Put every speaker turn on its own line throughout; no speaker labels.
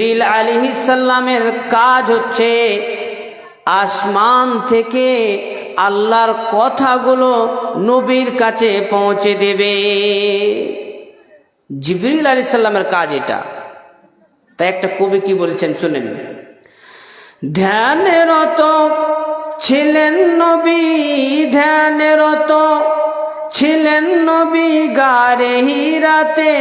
জিবরিল আলাইহিস সালামের কাজ হচ্ছে আসমান থেকে আল্লাহর কথাগুলো নবীর কাছে পৌঁছে দেবে। জিবরিল আলাইহিস সালামের কাজ এটা। তাই একটা কবি কি বলছেন শুনেন। ধ্যানরত ছিলেন নবী, ধ্যানরত ছিলেন নবী গারে হিরাতে,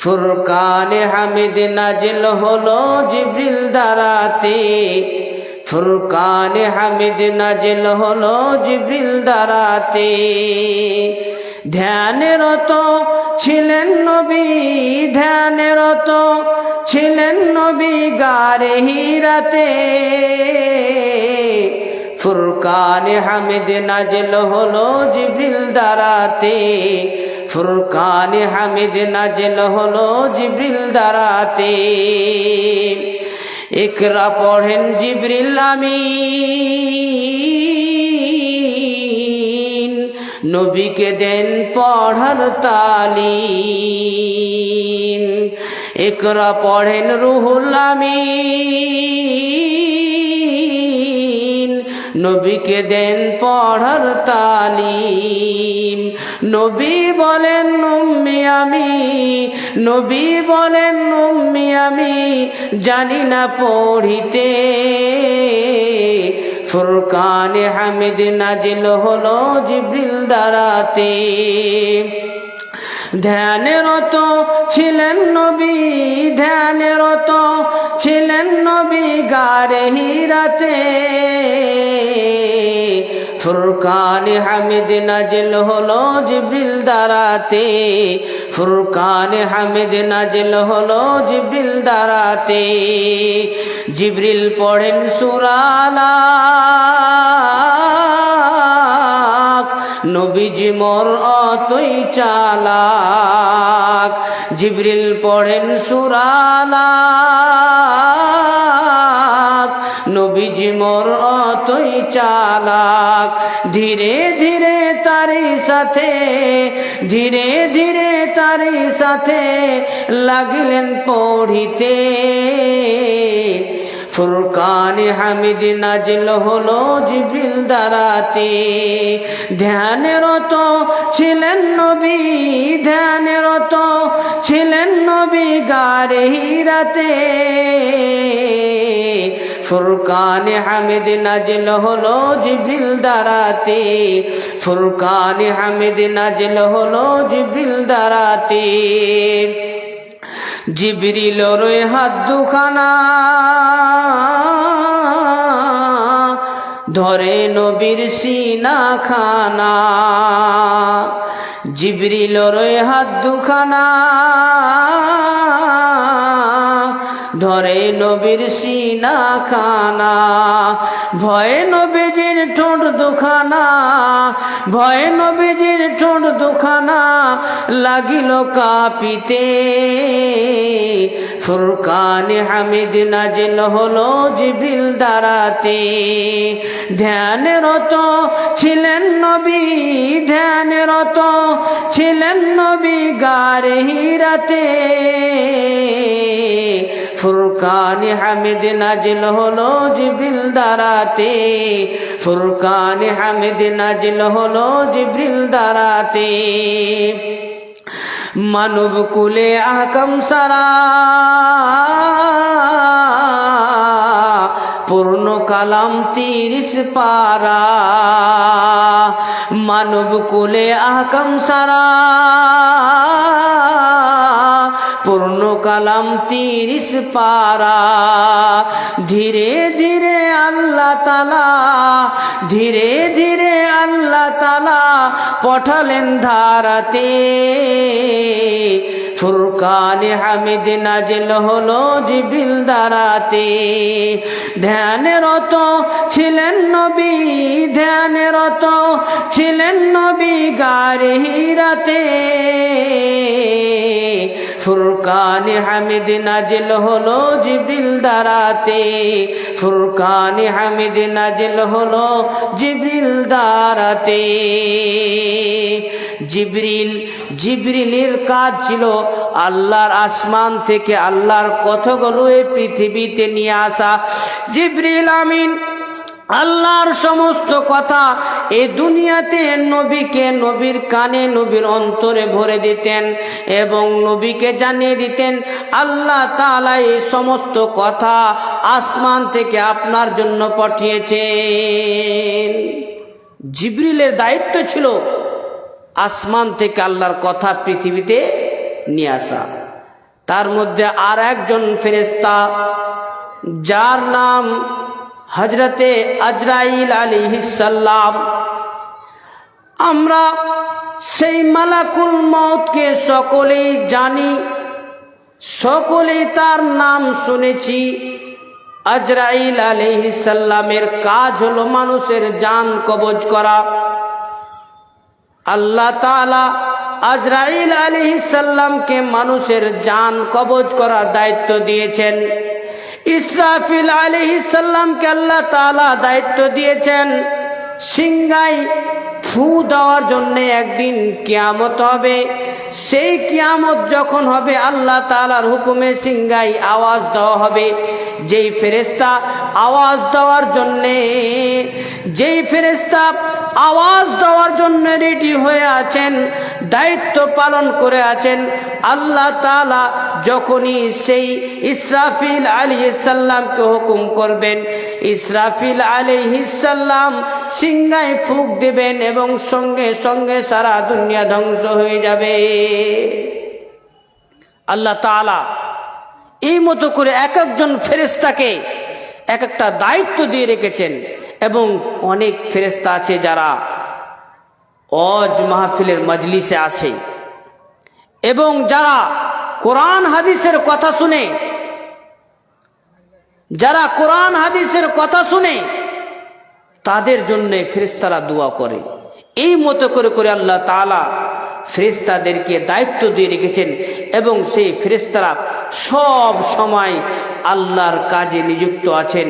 ফুরকানে হামিদ নাজিল হলো জিবরিল দ্বারাতে, ফুরকানে হামিদ নাজিল হলো জিবরিল দ্বারাতে। ধ্যানরত ছিলেন নবী, ধ্যানরত ছিলেন নবী গারে হিরাতে, ফুরকানে হামিদ নাজিল হলো জিবরিল দ্বারাতে, ফুরকানে হামিদ নাজিল হলো জিবরিল দ্বারাতে। ইকরা পড়েন জিবরিল আমিন, নবীকে দেন পড়ার তালিম। ইকরা পড়েন রুহুল আমিন, নবীকে দেন পড়ার তালিম। নবী বলেন উম্মি আমি, নবী বলেন উম্মি আমি জানি না পড়িতে, ফুরকানে হামিদ নাজিল হলো জিবরিল দ্বারাতে। ধ্যানরত ছিলেন নবী, ধ্যানরত ছিলেন নবী গারে হিরাতে, ফুরকানে হামিদ নাজিল হলো জিবরিল দ্বারাতে, ফুরকানে হামিদ নাজিল হলো জিবরিল দ্বারাতে। জিবরিল পড়েন সূরা আলাক, নবীজি মোর অতই চালাক। জিবরিল পড়েন সূরা আলাক, নবীজি মোর অতই চালাক। ধীরে ধীরে তারি সাথে, ধীরে ধীরে তারি সাথে লাগিলেন পড়িতে, ফুরকানে হামিদ নাজিল হলো জিবরিল দ্বারাতে। ধ্যানরত ছিলেন নবী, ধ্যানরত ছিলেন নবী গারে হিরাতে, ফুরকানে হামিদ নাজিল হলো জিবরিল দ্বারাতে, ফুরকানে হামিদ নাজিল হলো জিবরিল দ্বারাতে। জিবরিলের হাত দুখানা ধরে নবীর সিনা খানা, জিবরিলের হাত দুখানা ধরে নবীর সিনা খানা। ভয়ে নবীজির ঠোঁট দুখানা, ভয়ে নবীজির ঠোঁট দুখানা লাগিল কাঁপিতে, ফুরকানে হামিদ নাজিল হলো জিবরিল দ্বারাতে। ধ্যানরত ছিলেন নবী, ধ্যানরত ছিলেন নবী গারে হিরাতে, ফুরকানে হামিদ নাজিল হলো জিবরিল দ্বারাতে, ফুরকানে হামিদ নাজিল হলো জিবরিল দ্বারাতে। মানব কুলে আহকাম সারা পূর্ণ কালাম 30 পারা, মানব কুলে আহকাম সারা পূর্ণ কালাম 30 পারা। ধীরে ধীরে আল্লাহ তাআলা, ধীরে ধীরে আল্লাহ তাআলা পাঠালেন ধারাতে, ফুরকানে হামিদ নাজিল হলো জিবরিল দ্বারাতে। ধ্যানরত ছিলেন নবী, ধ্যানরত ছিলেন নবী গারে হিরাতে, ফুরকানে হামিদ নাজিল হলো জিবরিল দ্বারাতে, ফুরকানে হামিদ নাজিল হলো জিবরিল দ্বারাতে। জিবরিল জিবরিলের কাজ ছিল আল্লাহর আসমান থেকে আল্লাহর কথাগুলো এই পৃথিবীতে নিয়ে আসা। জিবরিল আমিন আল্লাহর সমস্ত কথা এই দুনিয়াতে নবীকে, নবীর কানে, নবীর অন্তরে ভরে দিতেন এবং নবীকে জানিয়ে দিতেন আল্লাহ তাআলা এই সমস্ত কথা আসমান থেকে আপনার জন্য পাঠিয়েছেন। জিবরিলের দায়িত্ব ছিল আসমান থেকে আল্লাহর কথা পৃথিবীতে নিয়ে আসা। তার মধ্যে আর একজন ফেরেশতা যার নাম হযরতে আজরাইল আলাইহিস সালাম। আমরা সেই মালাকুল মউতকে সকলেই জানি, সকলেই তার নাম শুনেছি। আজরাইল আলাইহিস সালামের কাজ হলো মানুষের জান কবজ করা। আল্লাহ তাআলা আজরাইল আলাইহিস সালামকে মানুষের জান কবজ করার দায়িত্ব দিয়েছেন। ইসরাফিল আলাইহিস সালামকে আল্লাহ তাআলা দায়িত্ব দিয়েছেন সিংহায় ফু দেওয়ার জন্য। একদিন কিয়ামত হবে, সেই কিয়ামত যখন হবে আল্লাহ তাআলার হুকুমে সিংহায় আওয়াজ দেওয়া হবে। যেই ফেরেশতা আওয়াজ দেওয়ার জন্যে, যেই ফেরেশতা আওয়াজ দেওয়ার জন্য রেডি হয়ে আছেন, দায়িত্ব পালন করে আছেন, আল্লাহ তাআলা যখনই সেই ইসরাফিল আলাইহিস সালামকে হুকুম করবেন, ইসরাফিল আলাইহিস সালাম সিংহায় ফুঁক দেবেন এবং সঙ্গে সঙ্গে সারা দুনিয়া ধ্বংস হয়ে যাবে। আল্লাহ তাআলা এই মতো করে এক একজন ফেরেশতাকে এক একটা দায়িত্ব দিয়ে রেখেছেন। এবং অনেক ফেরেশতা আছে যারা ওয়াজ মাহফিলের মজলিসে আসে এবং যারা কোরআন হাদিসের কথা শুনে, যারা কোরআন হাদিসের কথা শুনে তাদের জন্য ফেরেশতারা দোয়া করে। এই মতো করে করে আল্লাহ তাআলা ফেরেশতাদেরকে দায়িত্ব দিয়ে রেখেছেন এবং সেই ফেরেশতারা সব সময় আল্লাহর কাজে নিযুক্ত আছেন,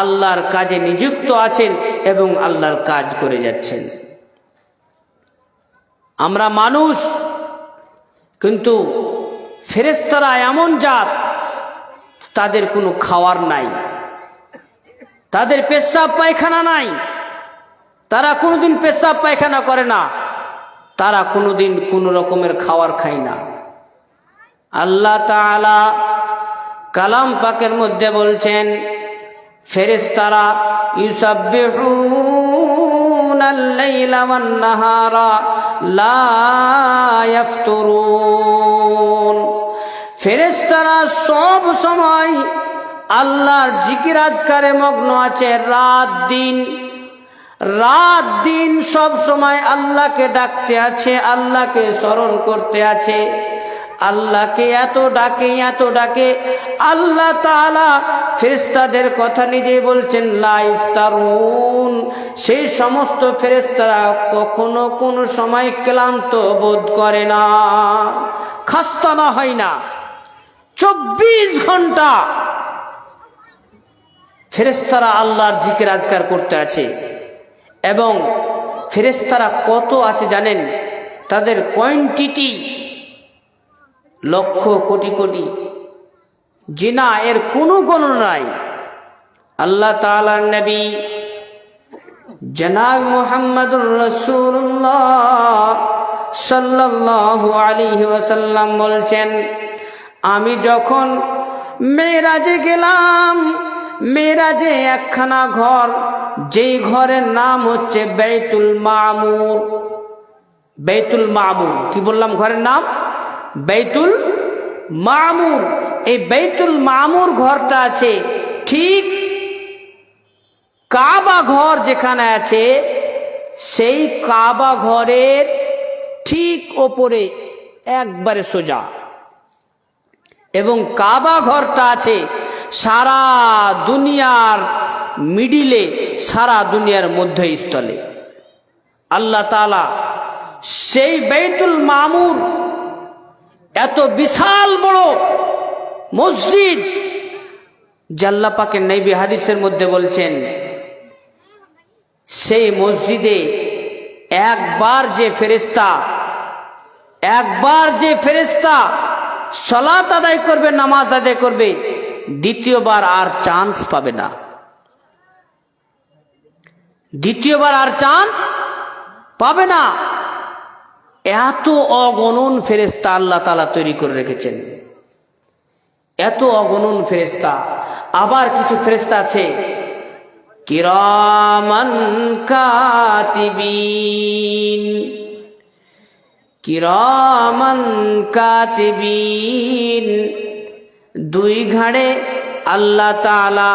আল্লাহর কাজে নিযুক্ত আছেন এবং আল্লাহর কাজ করে যাচ্ছেন। আমরা মানুষ, কিন্তু ফেরেশতারা এমন জাত, তাদের কোনো খাওয়ার নাই, তাদের পেশাব পায়খানা নাই, তারা কোনোদিন পেশাব পায়খানা করে না, তারা কোনোদিন কোনো রকমের খাবার খায় না। আল্লাহ তাআলা কালাম পাকের মধ্যে বলছেন ফেরেশতারা ইউসাব্বিহুনাল লাইলা ওয়ান নাহারা লা ইয়াফতুরুন। ফেরেশতারা সব সময় আল্লাহর জিকির আজকারে মগ্ন আছে। রাত দিন সব সময় আল্লাহকে ডাকতে আছে, আল্লাহকে স্মরণ করতে আছে। আল্লাহকে এত ডাকে আল্লাহ তাআলা ফেরেশতাদের কথা নিজেই বলছেন লা ইফতারুন। সেই সমস্ত ফেরেশতারা কখনো কোনো সময় ক্লান্ত বোধ করে না, খাস্তা না হয় না। 24 ঘন্টা ফেরেশতারা আল্লাহর জিকির আজকার করতে আছে। এবং ফেরেশতারা কত আছে জানেন? তাদের কোয়ান্টিটি লক্ষ কোটি কোটি, জিনা এর কোনো গণনা নাই। আল্লাহ তাআলার নবী জনাব মুহাম্মদুর রাসূলুল্লাহ সাল্লাল্লাহু আলাইহি ওয়াসাল্লাম বলছেন, আমি যখন মেরাজে গেলাম, মেরাজে একখানা ঘর, যেই ঘরের নাম হচ্ছে বাইতুল মামুর। বাইতুল মামুর কি বললাম? ঘরের নাম বাইতুল মামুর। এই বাইতুল মামুর ঘরটা আছে ঠিক কাবা ঘর যেখানে আছে, সেই কাবা ঘরের ঠিক ওপরে একবারে সোজা। এবং কাবা ঘরটা আছে সারা দুনিয়ার মিডিলে, সারা দুনিয়ার মধ্যস্থলে। আল্লাহ তাআলা সেই বাইতুল মামুর এত বিশাল বড় মসজিদ, আল্লাহ পাকের নবী হাদিসের মধ্যে বলছেন সেই মসজিদে একবার যে ফেরেশতা একবার যে ফেরেশতা সালাত আদায় করবে, নামাজ আদায় করবে, দ্বিতীয়বার আর চান্স পাবে না, দ্বিতীয়বার আর চান্স পাবে না। এত অগণন ফেরেশতা আল্লাহ তাআলা তৈরি করে রেখেছেন, এত অগণন ফেরেশতা। আবার কিছু ফেরেশতা আছে কিরামান কাতিবিন, কিরামান কাতিবিন, দুই ঘাড়ে আল্লাহ তাআলা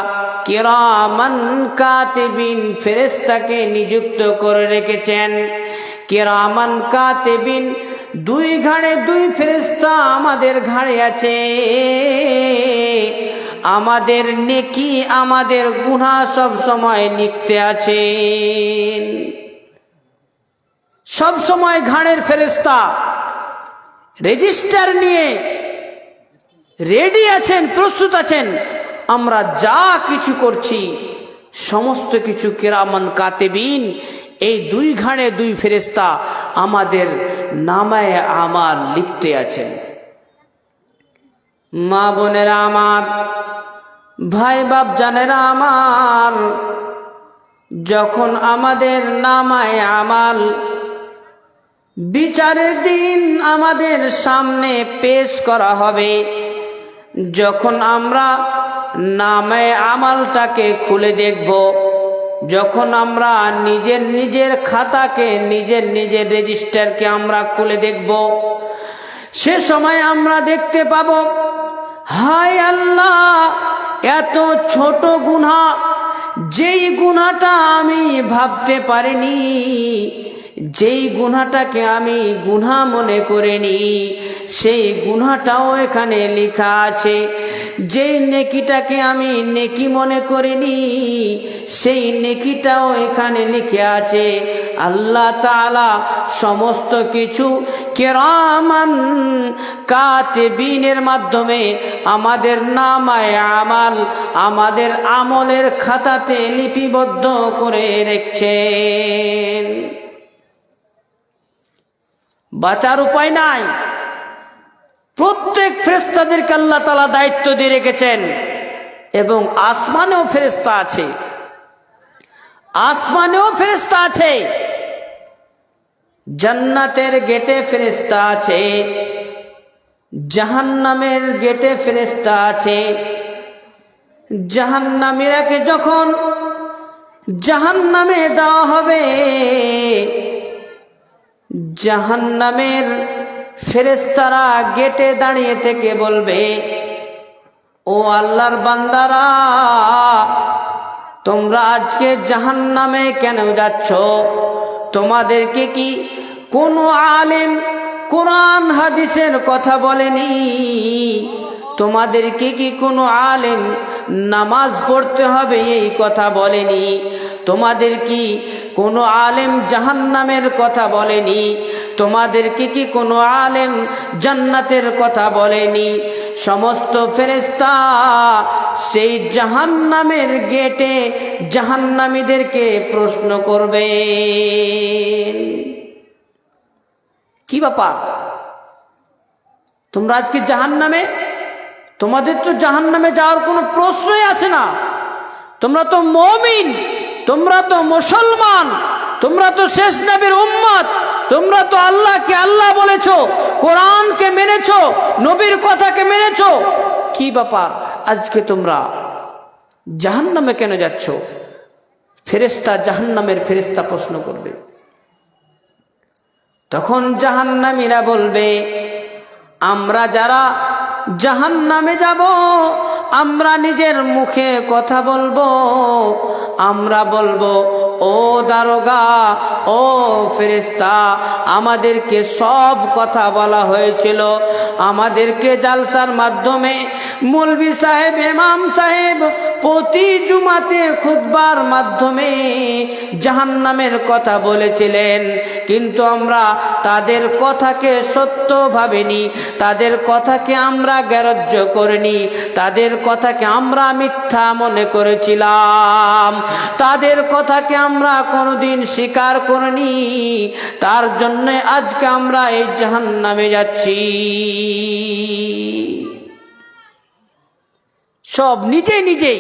কিরামান কাতিবিন ফেরেশতাকে নিযুক্ত করে রেখেছেন। কিরামান কাতিবিন, দুই ঘাড়ে দুই ফেরেশতা আমাদের ঘাড়ে আছে। আমাদের নেকি আমাদের গুনাহ সব সময় লিখতে আছেন, সব সময় ঘাড়ের ফেরেশতা রেজিস্টার নিয়ে রেডি আছেন, প্রস্তুত আছেন। আমরা যা কিছু করছি সমস্ত কিছু কিরামান কাতিবিন, এই দুই ঘাড়ে দুই ফেরেশতা আমাদের নামায়ে আমাল লিখতে আছেন। মা বোনেরা আমার, ভাই বাপ জানেরা আমার, যখন আমাদের নামায়ে আমাল বিচারের দিন আমাদের সামনে পেশ করা হবে, যখন আমরা নামায়ে আমালটাকে খুলে দেখব, যখন আমরা নিজের নিজের খাতাকে, নিজের নিজের রেজিস্টারকে আমরা খুলে দেখব, সে সময় আমরা দেখতে পাব, হায় আল্লাহ, এত ছোট গুনাহ, যেই গুনাহটা আমি ভাবতে পারিনি, যেই গুনাহটাকে আমি গুনাহ মনে করিনি, সেই গুনাহটাও এখানে লেখা আছে। যেই নেকিটাকে আমি নেকি মনে করিনি, সেই নেকিটাও এখানে লিখে আছে। আল্লাহ তাআলা সমস্ত কিছু কিরামান কাতিবিনের মাধ্যমে আমাদের নামায়ে আমাল, আমাদের আমলের খাতাতে লিপিবদ্ধ করে রেখেছেন। বাঁচার উপায় নাই। প্রত্যেক ফেরেশতাদেরকে আল্লাহ তাআলা দায়িত্ব দিয়ে রেখেছেন। এবং আসমানেও ফেরেশতা আছে, আসমানেও ফেরেশতা আছে, জান্নাতের গেটে ফেরেশতা আছে, জাহান্নামের গেটে ফেরেশতা আছে। জাহান্নামীরাকে যখন জাহান্নামে দেওয়া হবে, জাহান্নামের ফেরেশতারা গেটে দাঁড়িয়ে থেকে বলবে, ও আল্লাহর বান্দারা, তোমরা আজকে জাহান্নামে কেন যাচ্ছ? তোমাদেরকে কি কোনো আলেম কোরআন হাদিসের কথা বলেনি? তোমাদেরকে কি কোনো আলেম নামাজ পড়তে হবে এই কথা বলেনি? তোমাদের কি কোনো আলেম জাহান্নামের কথা বলেনি? তোমাদেরকে কি কোনো আলেম জান্নাতের কথা বলেনি? সমস্ত ফেরেশতা সেই জাহান্নামের গেটে জাহান্নামীদেরকে প্রশ্ন করবে, কি ব্যাপার, তোমরা আজকে জাহান্নামে? তোমাদের তো জাহান্নামে যাওয়ার কোনো প্রশ্নই আসে না। তোমরা তো মুমিন, তোমরা তো মুসলমান, তোমরা তো শেষ নবীর উম্মত, তোমরা তো আল্লাহকে আল্লাহ বলেছো, কোরআনকে মেনেছো, নবীর কথাকে মেনেছো, কি ব্যাপার আজকে তোমরা জাহান্নামে কেন যাচ্ছ? ফেরেশতা, জাহান্নামের ফেরেশতা প্রশ্ন করবে। তখন জাহান্নামীরা বলবে, আমরা যারা জাহান্নামে যাব, আমরা নিজের মুখে কথা বলবো, আমরা বলবো, ও দারোগা, ও ফেরেশতা, আমাদেরকে সব কথা বলা হয়েছিল, আমাদেরকে জালসার মাধ্যমে মৌলভী সাহেব, ইমাম সাহেব, প্রতি জুমাতে খুতবার মাধ্যমে জাহান্নামের কথা বলেছিলেন, কিন্তু আমরা তাদের কথাকে সত্য ভাবিনি, তাদের কথাকে আমরা গ্রাহ্য করিনি, তাদের কথাকে আমরা মিথ্যা মনে করেছিলাম, তাদের কথাকে আমরা কোনোদিন স্বীকার করিনি। তার জন্য আজকে আমরা এই জাহান্নামে যাচ্ছি। সব নিজেই নিজেই